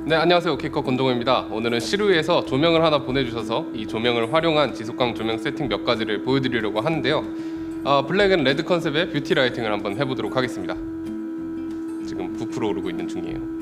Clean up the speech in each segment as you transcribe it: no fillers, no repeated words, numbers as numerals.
네, 안녕하세요. 오케이컷 권동호입니다. 오늘은 시루에서 조명을 하나 보내주셔서 이 조명을 활용한 지속광 조명 세팅 몇 가지를 보여드리려고 하는데요. 블랙 앤 레드 컨셉의 뷰티 라이팅을 한번 해보도록 하겠습니다. 지금 부풀어 오르고 있는 중이에요.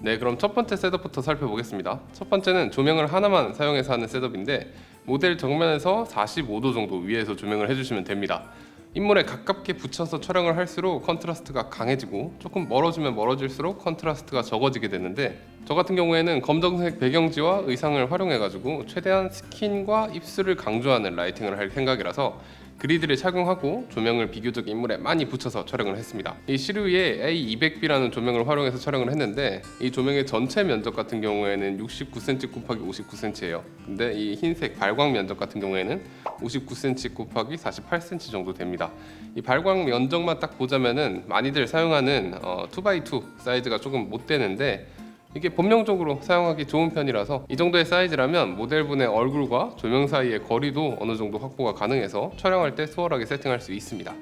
네, 그럼 첫 번째 셋업부터 살펴보겠습니다. 첫 번째는 조명을 하나만 사용해서 하는 셋업인데 모델 정면에서 45도 정도 위에서 조명을 해주시면 됩니다. 인물에 가깝게 붙여서 촬영을 할수록 컨트라스트가 강해지고 조금 멀어지면 멀어질수록 컨트라스트가 적어지게 되는데 저 같은 경우에는 검정색 배경지와 의상을 활용해가지고 최대한 스킨과 입술을 강조하는 라이팅을 할 생각이라서 그리드를 착용하고 조명을 비교적 인물에 많이 붙여서 촬영을 했습니다. 이 시루의 A200B라는 조명을 활용해서 촬영을 했는데 이 조명의 전체 면적 같은 경우에는 69cm 곱하기 59cm예요. 근데 이 흰색 발광 면적 같은 경우에는 59cm 곱하기 48cm 정도 됩니다. 이 발광 면적만 딱 보자면은 많이들 사용하는 2x2 사이즈가 조금 못 되는데 이게 범용적으로 사용하기 좋은 편이라서 이 정도의 사이즈라면 모델분의 얼굴과 조명 사이의 거리도 어느 정도 확보가 가능해서 촬영할 때 수월하게 세팅할 수 있습니다.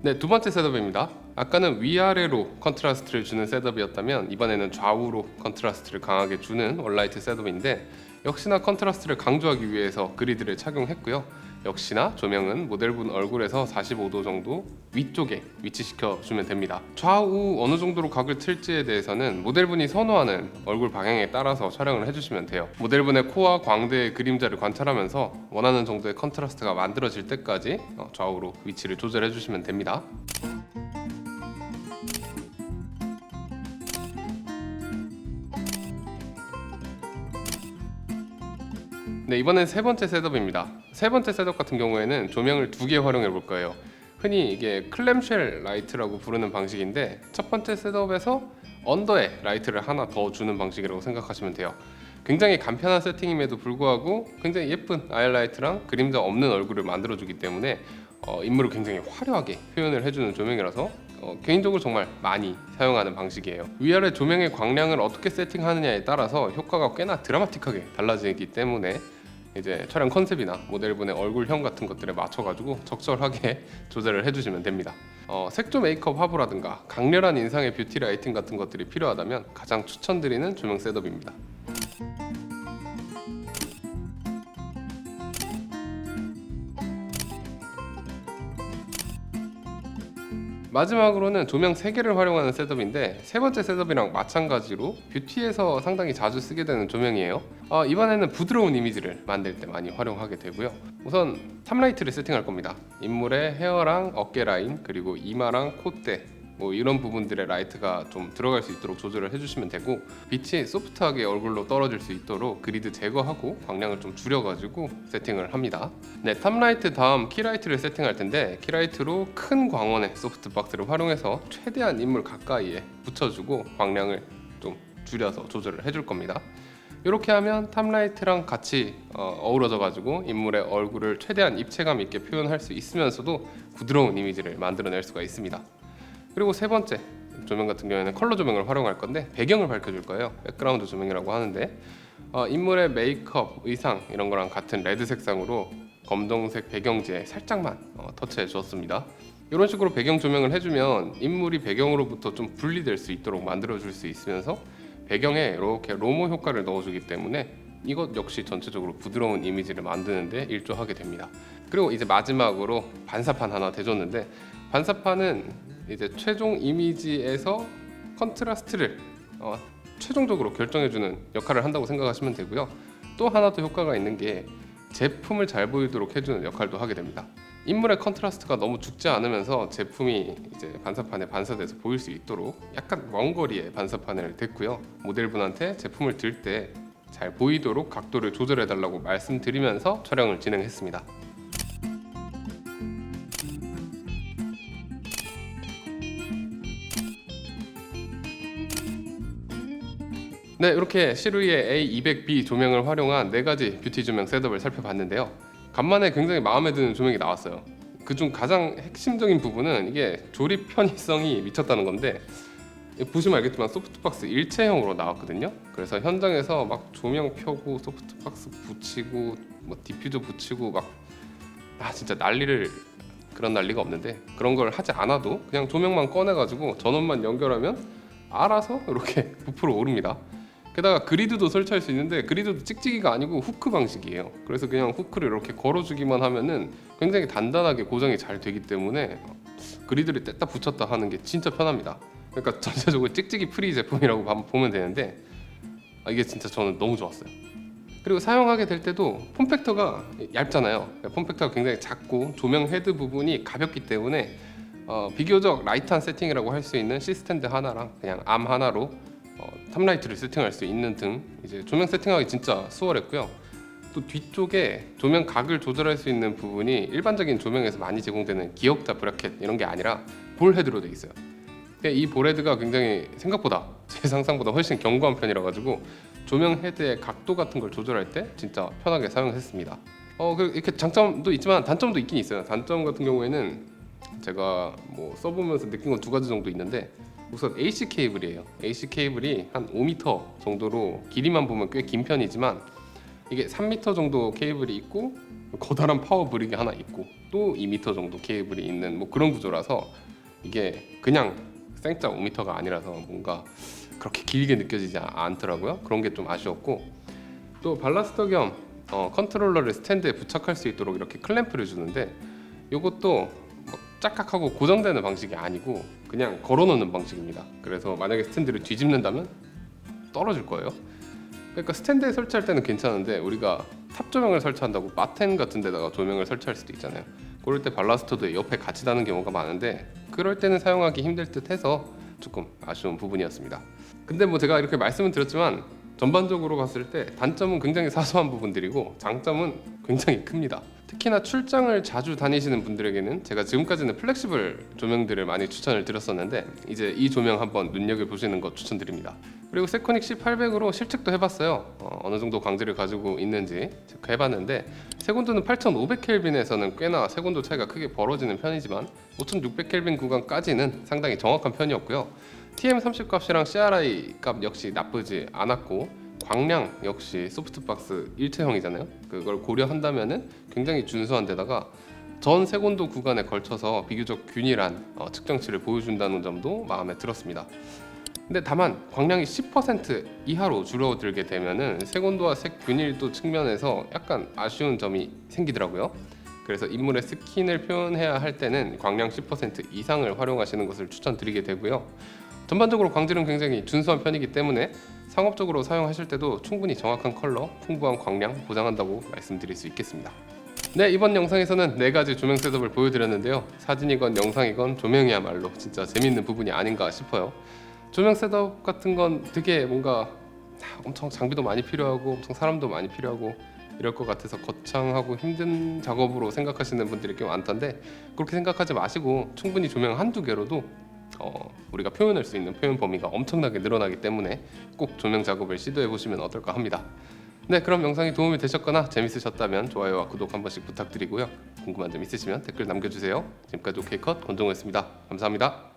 네, 두 번째 셋업입니다. 아까는 위아래로 컨트라스트를 주는 셋업이었다면 이번에는 좌우로 컨트라스트를 강하게 주는 원라이트 셋업인데 역시나 컨트라스트를 강조하기 위해서 그리드를 착용했고요. 역시나 조명은 모델분 얼굴에서 45도 정도 위쪽에 위치시켜 주면 됩니다. 좌우 어느 정도로 각을 틀지에 대해서는 모델분이 선호하는 얼굴 방향에 따라서 촬영을 해주시면 돼요. 모델분의 코와 광대의 그림자를 관찰하면서 원하는 정도의 컨트라스트가 만들어질 때까지 좌우로 위치를 조절해 주시면 됩니다. 네, 이번엔 세 번째 셋업입니다. 세 번째 셋업 같은 경우에는 조명을 두 개 활용해 볼 거예요. 흔히 이게 클램쉘 라이트라고 부르는 방식인데 첫 번째 셋업에서 언더에 라이트를 하나 더 주는 방식이라고 생각하시면 돼요. 굉장히 간편한 세팅임에도 불구하고 굉장히 예쁜 아이라이트랑 그림자 없는 얼굴을 만들어주기 때문에 인물을 굉장히 화려하게 표현을 해주는 조명이라서 개인적으로 정말 많이 사용하는 방식이에요. 위아래 조명의 광량을 어떻게 세팅하느냐에 따라서 효과가 꽤나 드라마틱하게 달라지기 때문에 이제 촬영 컨셉이나 모델분의 얼굴형 같은 것들에 맞춰가지고 적절하게 조절을 해주시면 됩니다. 색조 메이크업 화보라든가 강렬한 인상의 뷰티 라이팅 같은 것들이 필요하다면 가장 추천드리는 조명 셋업입니다. 마지막으로는 조명 3개를 활용하는 셋업인데 세 번째 셋업이랑 마찬가지로 뷰티에서 상당히 자주 쓰게 되는 조명이에요. 이번에는 부드러운 이미지를 만들 때 많이 활용하게 되고요. 우선 탑라이트를 세팅할 겁니다. 인물의 헤어랑 어깨 라인 그리고 이마랑 콧대 뭐 이런 부분들의 라이트가 좀 들어갈 수 있도록 조절을 해주시면 되고 빛이 소프트하게 얼굴로 떨어질 수 있도록 그리드 제거하고 광량을 좀 줄여가지고 세팅을 합니다. 네, 탑라이트 다음 키라이트를 세팅할 텐데 키라이트로 큰 광원의 소프트박스를 활용해서 최대한 인물 가까이에 붙여주고 광량을 좀 줄여서 조절을 해줄 겁니다. 이렇게 하면 탑라이트랑 같이 어우러져 가지고 인물의 얼굴을 최대한 입체감 있게 표현할 수 있으면서도 부드러운 이미지를 만들어낼 수가 있습니다. 그리고 세 번째 조명 같은 경우에는 컬러 조명을 활용할 건데 배경을 밝혀줄 거예요. 백그라운드 조명이라고 하는데 인물의 메이크업, 의상 이런 거랑 같은 레드 색상으로 검정색 배경지에 살짝만 터치해 주었습니다. 이런 식으로 배경 조명을 해주면 인물이 배경으로부터 좀 분리될 수 있도록 만들어줄 수 있으면서 배경에 이렇게 로모 효과를 넣어주기 때문에 이것 역시 전체적으로 부드러운 이미지를 만드는데 일조하게 됩니다. 그리고 이제 마지막으로 반사판 하나 대줬는데 반사판은 이제 최종 이미지에서 컨트라스트를 최종적으로 결정해주는 역할을 한다고 생각하시면 되고요. 또 하나 더 효과가 있는 게 제품을 잘 보이도록 해주는 역할도 하게 됩니다. 인물의 컨트라스트가 너무 죽지 않으면서 제품이 이제 반사판에 반사돼서 보일 수 있도록 약간 먼 거리에 반사판을 댔고요. 모델분한테 제품을 들 때 잘 보이도록 각도를 조절해 달라고 말씀드리면서 촬영을 진행했습니다. 네, 이렇게 시루이의 A200B 조명을 활용한 4가지 뷰티 조명 셋업을 살펴봤는데요. 간만에 굉장히 마음에 드는 조명이 나왔어요. 그중 가장 핵심적인 부분은 이게 조립 편의성이 미쳤다는 건데, 보시면 알겠지만 소프트박스 일체형으로 나왔거든요. 그래서 현장에서 막 조명 펴고 소프트박스 붙이고 뭐 디퓨저 붙이고 막 진짜 그런 난리가 없는데, 그런 걸 하지 않아도 그냥 조명만 꺼내가지고 전원만 연결하면 알아서 이렇게 부풀어 오릅니다. 게다가 그리드도 설치할 수 있는데, 그리드도 찍찍이가 아니고 후크 방식이에요. 그래서 그냥 후크를 이렇게 걸어주기만 하면은 굉장히 단단하게 고정이 잘 되기 때문에 그리드를 뗐다 붙였다 하는 게 진짜 편합니다. 그러니까 전체적으로 찍찍이 프리 제품이라고 보면 되는데, 이게 진짜 저는 너무 좋았어요. 그리고 사용하게 될 때도 폼팩터가 얇잖아요. 폼팩터가 굉장히 작고 조명 헤드 부분이 가볍기 때문에 비교적 라이트한 세팅이라고 할 수 있는 C스탠드 하나랑 그냥 암 하나로 탑라이트를 세팅할 수 있는 등 이제 조명 세팅하기 진짜 수월했고요. 또 뒤쪽에 조명 각을 조절할 수 있는 부분이 일반적인 조명에서 많이 제공되는 기역자 브라켓 이런 게 아니라 볼 헤드로 돼 있어요. 이 볼 헤드가 굉장히 생각보다 제 상상보다 훨씬 견고한 편이라 가지고 조명 헤드의 각도 같은 걸 조절할 때 진짜 편하게 사용했습니다. 이렇게 장점도 있지만 단점도 있긴 있어요. 단점 같은 경우에는 제가 뭐 써보면서 느낀 건 2가지 정도 있는데, 우선 AC 케이블이에요. AC 케이블이 한 5m 정도로 길이만 보면 꽤 긴 편이지만, 이게 3m 정도 케이블이 있고 커다란 파워 브릭이 하나 있고 또 2m 정도 케이블이 있는 뭐 그런 구조라서 이게 그냥 생짜 5m가 아니라서 뭔가 그렇게 길게 느껴지지 않더라고요. 그런 게 좀 아쉬웠고, 또 발라스터 겸 컨트롤러를 스탠드에 부착할 수 있도록 이렇게 클램프를 주는데, 이것도 뭐 짝짝하고 고정되는 방식이 아니고 그냥 걸어놓는 방식입니다. 그래서 만약에 스탠드를 뒤집는다면 떨어질 거예요. 그러니까 스탠드에 설치할 때는 괜찮은데, 우리가 탑 조명을 설치한다고 바텐 같은 데다가 조명을 설치할 수도 있잖아요. 그럴 때 발라스터도 옆에 같이 다는 경우가 많은데, 그럴 때는 사용하기 힘들 듯 해서 조금 아쉬운 부분이었습니다. 근데 뭐 제가 이렇게 말씀을 드렸지만 전반적으로 봤을 때 단점은 굉장히 사소한 부분들이고 장점은 굉장히 큽니다. 특히나 출장을 자주 다니시는 분들에게는 제가 지금까지는 플렉시블 조명들을 많이 추천을 드렸었는데, 이제 이 조명 한번 눈여겨보시는 거 추천드립니다. 그리고 세코닉 C800으로 실측도 해봤어요. 어느 정도 광질을 가지고 있는지 체크해봤는데, 세곤도는 8500켈빈에서는 꽤나 세곤도 차이가 크게 벌어지는 편이지만 5600켈빈 구간까지는 상당히 정확한 편이었고요. TM30 값이랑 CRI 값 역시 나쁘지 않았고, 광량 역시 소프트박스 일체형이잖아요. 그걸 고려한다면은 굉장히 준수한 데다가 전 세곤도 구간에 걸쳐서 비교적 균일한 측정치를 보여준다는 점도 마음에 들었습니다. 근데 다만 광량이 10% 이하로 줄어들게 되면은 세곤도와 색 균일도 측면에서 약간 아쉬운 점이 생기더라고요. 그래서 인물의 스킨을 표현해야 할 때는 광량 10% 이상을 활용하시는 것을 추천드리게 되고요. 전반적으로 광질은 굉장히 준수한 편이기 때문에 상업적으로 사용하실 때도 충분히 정확한 컬러, 풍부한 광량 보장한다고 말씀드릴 수 있겠습니다. 네, 이번 영상에서는 4가지 조명 셋업을 보여드렸는데요. 사진이건 영상이건 조명이야말로 진짜 재밌는 부분이 아닌가 싶어요. 조명 셋업 같은 건 되게 뭔가 엄청 장비도 많이 필요하고 엄청 사람도 많이 필요하고 이럴 것 같아서 거창하고 힘든 작업으로 생각하시는 분들이 꽤 많던데, 그렇게 생각하지 마시고 충분히 조명 한두 개로도 우리가 표현할 수 있는 표현 범위가 엄청나게 늘어나기 때문에 꼭 조명 작업을 시도해 보시면 어떨까 합니다. 네, 그럼 영상이 도움이 되셨거나 재밌으셨다면 좋아요와 구독 한 번씩 부탁드리고요. 궁금한 점 있으시면 댓글 남겨주세요. 지금까지 OK컷 권종호였습니다. 감사합니다.